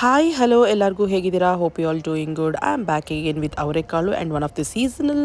Hi hello ಎಲ್ಲರಿಗೂ ಹೇಗಿದ್ದೀರಾ? Hope you all doing good. I am back again with ಅವರೆಕಾಳು and one of the seasonal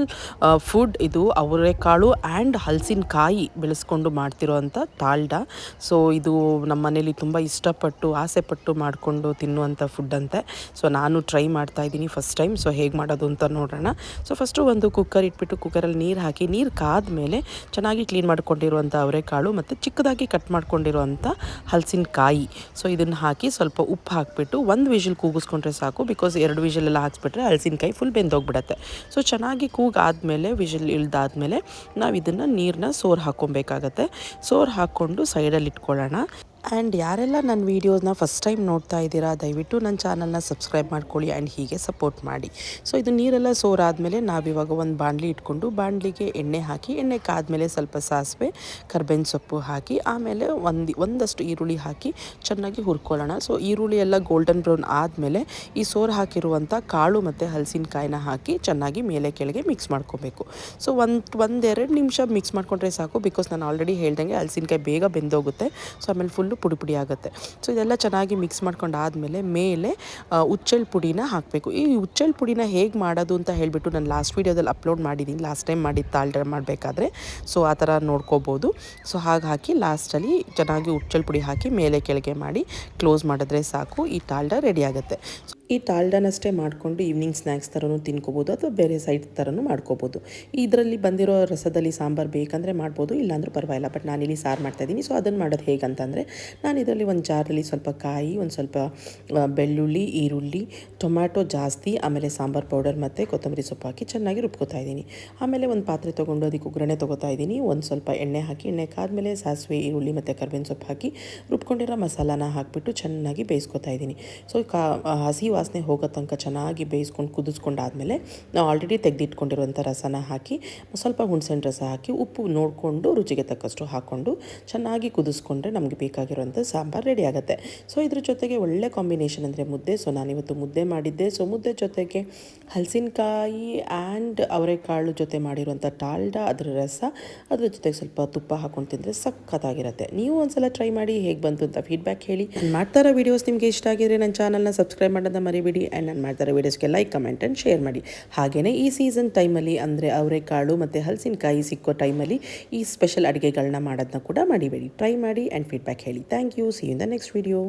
food ಇದು ಅವರೆಕಾಳು and ಹಲಸಿನಕಾಯಿ ಬೆಳೆಸ್ಕೊಂಡು ಮಾಡ್ತಿರೋವಂಥ ಟಾಲ್ಡಾ. So ಇದು ನಮ್ಮ ಮನೇಲಿ ತುಂಬ ಇಷ್ಟಪಟ್ಟು ಆಸೆಪಟ್ಟು ಮಾಡಿಕೊಂಡು ತಿನ್ನುವಂಥ ಫುಡ್ ಅಂತೆ. ಸೊ ನಾನು ಟ್ರೈ ಮಾಡ್ತಾ ಇದ್ದೀನಿ ಫಸ್ಟ್ ಟೈಮ್. ಸೊ ಹೇಗೆ ಮಾಡೋದು ಅಂತ ನೋಡೋಣ. ಸೊ ಫಸ್ಟು ಒಂದು ಕುಕ್ಕರ್ ಇಟ್ಬಿಟ್ಟು ಕುಕ್ಕರಲ್ಲಿ ನೀರು ಹಾಕಿ ನೀರು ಕಾದ್ಮೇಲೆ ಚೆನ್ನಾಗಿ ಕ್ಲೀನ್ ಮಾಡ್ಕೊಂಡಿರುವಂಥ ಅವರೆಕಾಳು ಮತ್ತು ಚಿಕ್ಕದಾಗಿ ಕಟ್ ಮಾಡ್ಕೊಂಡಿರುವಂಥ ಹಲಸಿನಕಾಯಿ. ಸೊ ಇದನ್ನು ಹಾಕಿ ಸ್ವಲ್ಪ ಉಪ್ಪು ಹಾಕಿಬಿಟ್ಟು ಒಂದು ವಿಷಲ್ ಕೂಗಿಸ್ಕೊಂಡ್ರೆ ಸಾಕು. ಬಿಕಾಸ್ 2 ವಿಷಲೆಲ್ಲ ಹಾಕ್ಸ್ಬಿಟ್ರೆ ಹಲಸಿನಕಾಯಿ ಫುಲ್ ಬೆಂದೋಗ್ಬಿಡುತ್ತೆ. ಸೊ ಚೆನ್ನಾಗಿ ಕೂಗಾದಮೇಲೆ ವಿಷಲ್ ಇಳ್ದಾದ್ಮೇಲೆ ನಾವು ಇದನ್ನು ನೀರನ್ನ ಸೋರು ಹಾಕ್ಕೊಬೇಕಾಗತ್ತೆ. ಸೋರು ಹಾಕ್ಕೊಂಡು ಸೈಡಲ್ಲಿ ಇಟ್ಕೊಳ್ಳೋಣ. ಆ್ಯಂಡ್ ಯಾರೆಲ್ಲ ನನ್ನ ವೀಡಿಯೋಸ್ನ ಫಸ್ಟ್ ಟೈಮ್ ನೋಡ್ತಾ ಇದ್ದೀರಾ ದಯವಿಟ್ಟು ನನ್ನ ಚಾನಲ್ನ ಸಬ್ಸ್ಕ್ರೈಬ್ ಮಾಡ್ಕೊಳ್ಳಿ ಆ್ಯಂಡ್ ಹೀಗೆ ಸಪೋರ್ಟ್ ಮಾಡಿ. ಸೊ ಇದು ನೀರೆಲ್ಲ ಸೋರಾದಮೇಲೆ ನಾವಿವಾಗ ಒಂದು ಬಾಣಲಿ ಇಟ್ಕೊಂಡು ಬಾಣಲಿಗೆ ಎಣ್ಣೆ ಹಾಕಿ ಎಣ್ಣೆ ಕಾದ್ಮೇಲೆ ಸ್ವಲ್ಪ ಸಾಸಿವೆ ಕರ್ಬೇವಿನ ಸೊಪ್ಪು ಹಾಕಿ ಆಮೇಲೆ ಒಂದಷ್ಟು ಈರುಳ್ಳಿ ಹಾಕಿ ಚೆನ್ನಾಗಿ ಹುರ್ಕೊಳ್ಳೋಣ. ಸೊ ಈರುಳ್ಳಿ ಎಲ್ಲ ಗೋಲ್ಡನ್ ಬ್ರೌನ್ ಆದಮೇಲೆ ಈ ಸೋರು ಹಾಕಿರುವಂಥ ಕಾಳು ಮತ್ತು ಹಲಸಿನಕಾಯಿನ ಹಾಕಿ ಚೆನ್ನಾಗಿ ಮೇಲೆ ಕೆಳಗೆ ಮಿಕ್ಸ್ ಮಾಡ್ಕೋಬೇಕು. ಸೊ ಒಂದೆರಡು ನಿಮಿಷ ಮಿಕ್ಸ್ ಮಾಡ್ಕೊಂಡ್ರೆ ಸಾಕು. ಬಿಕಾಸ್ ನಾನು ಆಲ್ರೆಡಿ ಹೇಳ್ದಂಗೆ ಹಲಸಿನಕಾಯಿ ಬೇಗ ಬೆಂದೋಗುತ್ತೆ. ಸೊ ಆಮೇಲೆ ಫುಲ್ಲು ಪುಡಿ ಆಗುತ್ತೆ. ಸೊ ಇದೆಲ್ಲ ಚೆನ್ನಾಗಿ ಮಿಕ್ಸ್ ಮಾಡ್ಕೊಂಡಾದಮೇಲೆ ಮೇಲೆ ಹುಚ್ಚೆಳ್ಳು ಪುಡಿನ ಹಾಕಬೇಕು. ಈ ಹುಚ್ಚೆಳ್ಳು ಪುಡಿನ ಹೇಗೆ ಮಾಡೋದು ಅಂತ ಹೇಳಿಬಿಟ್ಟು ನಾನು ಲಾಸ್ಟ್ ವೀಡಿಯೋದಲ್ಲಿ ಅಪ್ಲೋಡ್ ಮಾಡಿದ್ದೀನಿ, ಲಾಸ್ಟ್ ಟೈಮ್ ಮಾಡಿದ್ದು ಟಾಲ್ಡಾ ಮಾಡಬೇಕಾದ್ರೆ. ಸೊ ಆ ಥರ ನೋಡ್ಕೋಬೋದು. ಸೊ ಹಾಗೆ ಹಾಕಿ ಲಾಸ್ಟಲ್ಲಿ ಚೆನ್ನಾಗಿ ಹುಚ್ಚೆಳ್ಳು ಪುಡಿ ಹಾಕಿ ಮೇಲೆ ಕೆಳಗೆ ಮಾಡಿ ಕ್ಲೋಸ್ ಮಾಡಿದ್ರೆ ಸಾಕು, ಈ ಟಾಲ್ಡಾ ರೆಡಿ ಆಗುತ್ತೆ. ಈ ಟಾಲ್ಡಾನಷ್ಟೇ ಮಾಡಿಕೊಂಡು ಈವ್ನಿಂಗ್ ಸ್ನ್ಯಾಕ್ಸ್ ಥರನೂ ತಿನ್ಕೋಬೋದು ಅಥವಾ ಬೇರೆ ಸೈಡ್ ಥರನೂ ಮಾಡ್ಕೋಬೋದು. ಇದರಲ್ಲಿ ಬಂದಿರೋ ರಸದಲ್ಲಿ ಸಾಂಬಾರು ಬೇಕಂದರೆ ಮಾಡ್ಬೋದು, ಇಲ್ಲಾಂದ್ರೂ ಪರವಾಗಿಲ್ಲ. ಬಟ್ ನಾನಿಲ್ಲಿ ಸಾರು ಮಾಡ್ತಾಯಿದ್ದೀನಿ. ಸೊ ಅದನ್ನು ಮಾಡೋದು ಹೇಗಂತಂದರೆ ನಾನು ಇದರಲ್ಲಿ ಒಂದು ಜಾರಲ್ಲಿ ಸ್ವಲ್ಪ ಕಾಯಿ, ಒಂದು ಸ್ವಲ್ಪ ಬೆಳ್ಳುಳ್ಳಿ, ಈರುಳ್ಳಿ, ಟೊಮ್ಯಾಟೊ ಜಾಸ್ತಿ, ಆಮೇಲೆ ಸಾಂಬಾರು ಪೌಡರ್ ಮತ್ತು ಕೊತ್ತಂಬರಿ ಸೊಪ್ಪು ಹಾಕಿ ಚೆನ್ನಾಗಿ ರುಬ್ಕೋತಾ ಇದ್ದೀನಿ. ಆಮೇಲೆ ಒಂದು ಪಾತ್ರೆ ತೊಗೊಂಡು ಅದಕ್ಕೆ ಒಗ್ಗರಣೆ ತೊಗೋತಾ ಇದ್ದೀನಿ. ಒಂದು ಸ್ವಲ್ಪ ಎಣ್ಣೆ ಹಾಕಿ ಎಣ್ಣೆ ಕಾದ್ಮೇಲೆ ಸಾಸಿವೆ, ಈರುಳ್ಳಿ ಮತ್ತು ಕರ್ಬೇವಿನ ಸೊಪ್ಪು ಹಾಕಿ ರುಬ್ಕೊಂಡಿರೋ ಮಸಾಲಾನ ಹಾಕಿಬಿಟ್ಟು ಚೆನ್ನಾಗಿ ಬೇಯಿಸ್ಕೊತಾ ಇದ್ದೀನಿ. ಸೊ ಹಸಿ ವಾಸನೆ ಹೋಗೋ ತನಕ ಚೆನ್ನಾಗಿ ಬೇಯಿಸ್ಕೊಂಡು ಕುದಿಸ್ಕೊಂಡಾದಮೇಲೆ ನಾವು ಆಲ್ರೆಡಿ ತೆಗೆದಿಟ್ಕೊಂಡಿರುವಂಥ ರಸನ ಹಾಕಿ ಸ್ವಲ್ಪ ಹುಣಸೆಹಣ್ಣು ರಸ ಹಾಕಿ ಉಪ್ಪು ನೋಡಿಕೊಂಡು ರುಚಿಗೆ ತಕ್ಕಷ್ಟು ಹಾಕ್ಕೊಂಡು ಚೆನ್ನಾಗಿ ಕುದಿಸ್ಕೊಂಡ್ರೆ ನಮಗೆ ಬೇಕಾಗಿರುವಂಥ ಸಾಂಬಾರು ರೆಡಿ ಆಗುತ್ತೆ. ಸೊ ಇದ್ರ ಜೊತೆಗೆ ಒಳ್ಳೆ ಕಾಂಬಿನೇಷನ್ ಅಂದರೆ ಮುದ್ದೆ. ಸೊ ನಾನಿವತ್ತು ಮುದ್ದೆ ಮಾಡಿದ್ದೆ. ಸೊ ಮುದ್ದೆ ಜೊತೆಗೆ ಹಲಸಿನಕಾಯಿ ಆ್ಯಂಡ್ ಅವರೆಕಾಳು ಜೊತೆ ಮಾಡಿರುವಂಥ ಟಾಲ್ಡಾ, ಅದರ ರಸ, ಅದ್ರ ಜೊತೆಗೆ ಸ್ವಲ್ಪ ತುಪ್ಪ ಹಾಕ್ಕೊಂಡು ತಿಂದರೆ ಸಖತ್ತಾಗಿರುತ್ತೆ. ನೀವು ಒಂದ್ಸಲ ಟ್ರೈ ಮಾಡಿ ಹೇಗೆ ಬಂತು ಅಂತ ಫೀಡ್ಬ್ಯಾಕ್ ಹೇಳಿ. ನಾನು ಮಾಡ್ತಾ ಇರೋ ವೀಡಿಯೋಸ್ ನಿಮಗೆ ಇಷ್ಟ ಆಗಿದ್ರೆ ನನ್ನ ಚಾನಲ್ನ ಸಬ್ಸ್ಕ್ರೈಬ್ ಮಾಡೋದನ್ನ ಮರಿಬೇಡಿ. ಆ್ಯಂಡ್ ನಾನು ಮಾಡ್ತಾ ಇರೋ ವೀಡಿಯೋಸ್ಗೆ ಲೈಕ್, ಕಮೆಂಟ್ ಆ್ಯಂಡ್ ಶೇರ್ ಮಾಡಿ. ಹಾಗೆಯೇ ಈ ಸೀಸನ್ ಟೈಮಲ್ಲಿ ಅಂದರೆ ಅವರೆಕಾಳು ಮತ್ತು ಹಲಸಿನಕಾಯಿ ಸಿಕ್ಕೋ ಟೈಮಲ್ಲಿ ಈ ಸ್ಪೆಷಲ್ ಅಡುಗೆಗಳನ್ನ ಮಾಡೋದನ್ನ ಕೂಡ ಮರಿಬೇಡಿ. ಟ್ರೈ ಮಾಡಿ ಆ್ಯಂಡ್ ಫೀಡ್ಬ್ಯಾಕ್ ಹೇಳಿ. Thank you. See you in the next video.